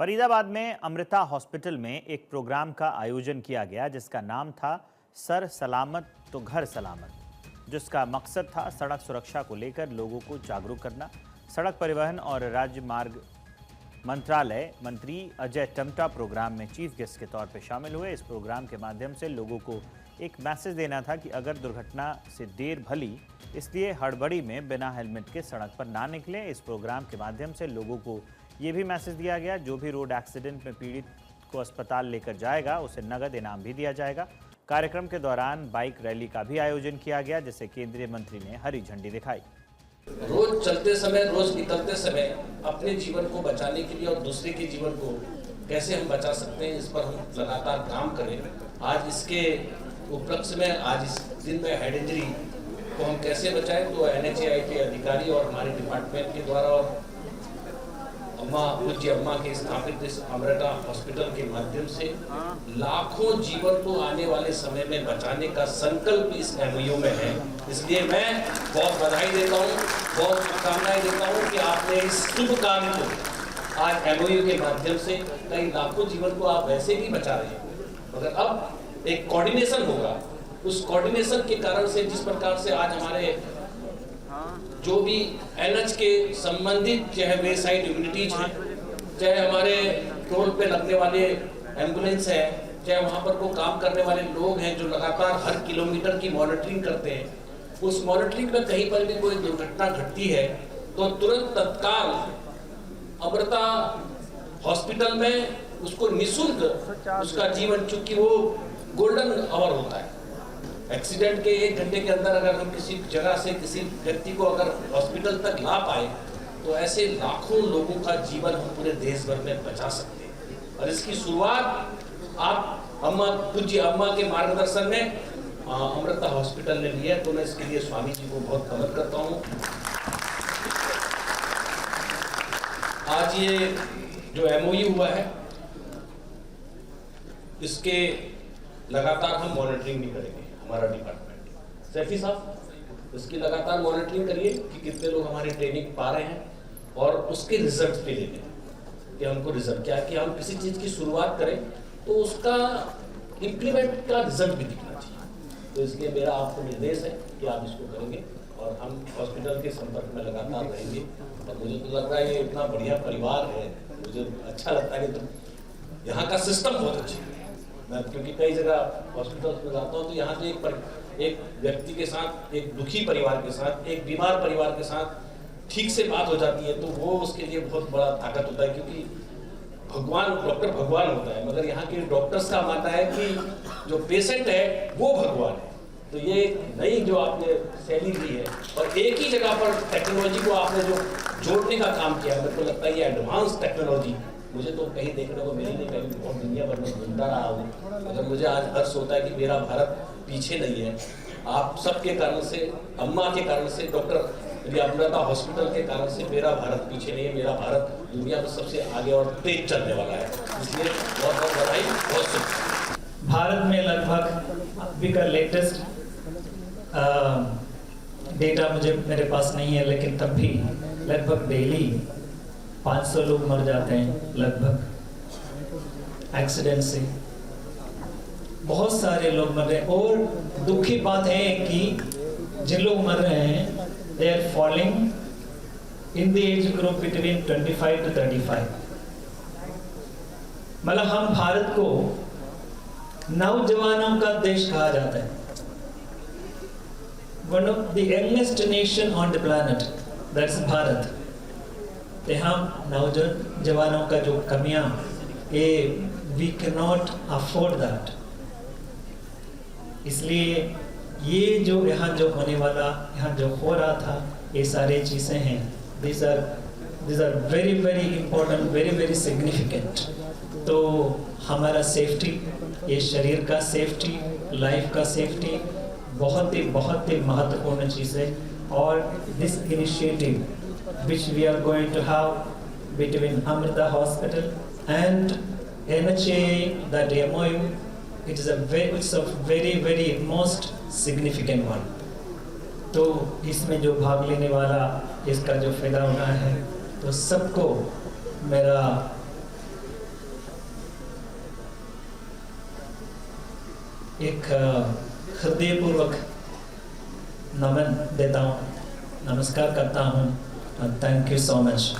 फरीदाबाद में अमृता हॉस्पिटल में एक प्रोग्राम का आयोजन किया गया जिसका नाम था सर सलामत तो घर सलामत, जिसका मकसद था सड़क सुरक्षा को लेकर लोगों को जागरूक करना। सड़क परिवहन और राजमार्ग मंत्रालय मंत्री अजय टम्टा प्रोग्राम में चीफ गेस्ट के तौर पर शामिल हुए। इस प्रोग्राम के माध्यम से लोगों को एक मैसेज देना था कि अगर दुर्घटना से देर भली, इसलिए हड़बड़ी में बिना हेलमेट के सड़क पर ना निकलें। इस प्रोग्राम के माध्यम से लोगों को ये भी मैसेज दिया गया, जो भी रोड एक्सीडेंट में पीड़ित को अस्पताल लेकर जाएगा उसे नगद इनाम भी दिया जाएगा। कार्यक्रम के दौरान बाइक रैली का भी आयोजन किया गया, जिसे केंद्रीय मंत्री ने हरी झंडी दिखाई। रोज चलते समय, रोज निकलते समय अपने जीवन को बचाने के लिए और दूसरे के जीवन को कैसे हम बचा सकते हैं, इस पर हम लगातार काम करें। आज इसके उपलक्ष्य में, आज इस दिन में हेड इंजरी को हम कैसे बचाएं, तो NHAI के अधिकारी और हमारे डिपार्टमेंट के द्वारा और पूज्य अम्मा के स्थापित इस अमृता हॉस्पिटल के माध्यम से लाखों जीवन को आने वाले समय में बचाने का संकल्प इस MOU में है। इसलिए मैं बहुत बधाई देता हूँ, बहुत शुभकामनाएं देता हूँ कि आपने इस शुभ काम को आज MOU के माध्यम से कई लाखों जीवन को आप वैसे भी बचा रहे हैं, मगर अब एक कोऑर्डिनेशन होगा। उस कोऑर्डिनेशन के कारण से जिस प्रकार से आज हमारे जो भी NH के संबंधित चाहे वे साइड यूनिटीज हैं, चाहे हमारे टोल पे लगने वाले एम्बुलेंस है, चाहे वहाँ पर वो काम करने वाले लोग हैं जो लगातार हर किलोमीटर की मॉनिटरिंग करते हैं, उस मॉनिटरिंग में कहीं पर भी कोई दुर्घटना घटती है तो तुरंत तत्काल अमृता हॉस्पिटल में उसको निःशुल्क उसका जीवन, चूंकि वो गोल्डन आवर होता है, एक्सीडेंट के 1 घंटे के अंदर अगर हम किसी जगह से किसी व्यक्ति को अगर हॉस्पिटल तक ला पाए तो ऐसे लाखों लोगों का जीवन हम पूरे देश भर में बचा सकते हैं। और इसकी शुरुआत आप पूज्य अम्मा के मार्गदर्शन में अमृता हॉस्पिटल ने लिया, तो मैं इसके लिए स्वामी जी को बहुत नमन करता हूँ। आज ये जो MOU हुआ है, इसके लगातार हम मॉनिटरिंग भी करेंगे। हमारा डिपार्टमेंट सैफी साहब इसकी लगातार मॉनिटरिंग करिए कि कितने लोग हमारी ट्रेनिंग पा रहे हैं और उसके रिजल्ट पे लेते हैं कि हमको रिजल्ट क्या, कि हम किसी चीज़ की शुरुआत करें तो उसका इम्प्लीमेंट का रिजल्ट भी दिखना चाहिए। तो इसलिए मेरा आपको निर्देश है कि आप इसको करेंगे और हम हॉस्पिटल के संपर्क में लगातार रहेंगे। और मुझे तो लग रहा है ये इतना बढ़िया परिवार है, मुझे अच्छा लगता है कि तो यहाँ का सिस्टम बहुत अच्छा है। मैं क्योंकि कई जगह हॉस्पिटल में जाता हूँ तो यहाँ से एक व्यक्ति के साथ, एक दुखी परिवार के साथ, एक बीमार परिवार के साथ ठीक से बात हो जाती है तो वो उसके लिए बहुत बड़ा ताकत होता है, क्योंकि भगवान, डॉक्टर भगवान होता है, मगर यहाँ के डॉक्टर्स का मानना है कि जो पेशेंट है वो भगवान है। तो ये नई जो आपने शैली दी है और एक ही जगह पर टेक्नोलॉजी को आपने जो जोड़ने का काम किया, मेरे को लगता है ये एडवांस टेक्नोलॉजी मुझे तो कहीं देखने को मिली नहीं, कहीं बहुत दुनिया भर में घूमता रहा हूँ, मगर मुझे आज हर्ष होता है कि मेरा भारत पीछे नहीं है। आप सबके कारण से, अम्मा के कारण से, डॉक्टर अमृता हॉस्पिटल के कारण से मेरा भारत पीछे नहीं है। मेरा भारत दुनिया में सबसे आगे और तेज चलने वाला है, इसलिए बहुत बहुत बधाई, बहुत शुभ। भारत में लगभग अभी का लेटेस्ट डेटा मेरे पास नहीं है, लेकिन तब भी लगभग डेली 500 लोग मर जाते हैं लगभग एक्सीडेंट से। बहुत सारे लोग मर रहे हैं और दुख की बात है कि जिन लोग मर रहे हैं they are falling in the age group between 25 to 35। मतलब हम भारत को नौजवानों का देश कहा जाता है, one of the youngest nation on the planet, that's Bharat. हम नौजवानों का जो कमियां, ये we can not afford that. इसलिए ये जो यहाँ जो होने वाला, यहाँ जो हो रहा था, ये सारी चीज़ें हैं, these are very very important, very very significant। तो हमारा सेफ्टी, ये शरीर का सेफ्टी, लाइफ का सेफ्टी बहुत ही महत्वपूर्ण चीज़ है। और this initiative which we are going to have between Amrita Hospital and NHAI, that MOU, it's a very most significant one। तो इसमें जो भाग लेने वाला, इसका जो फायदा होना है, तो सबको मेरा एक हृदयपूर्वक नमन देता हूँ, नमस्कार करता हूँ। Thank you so much.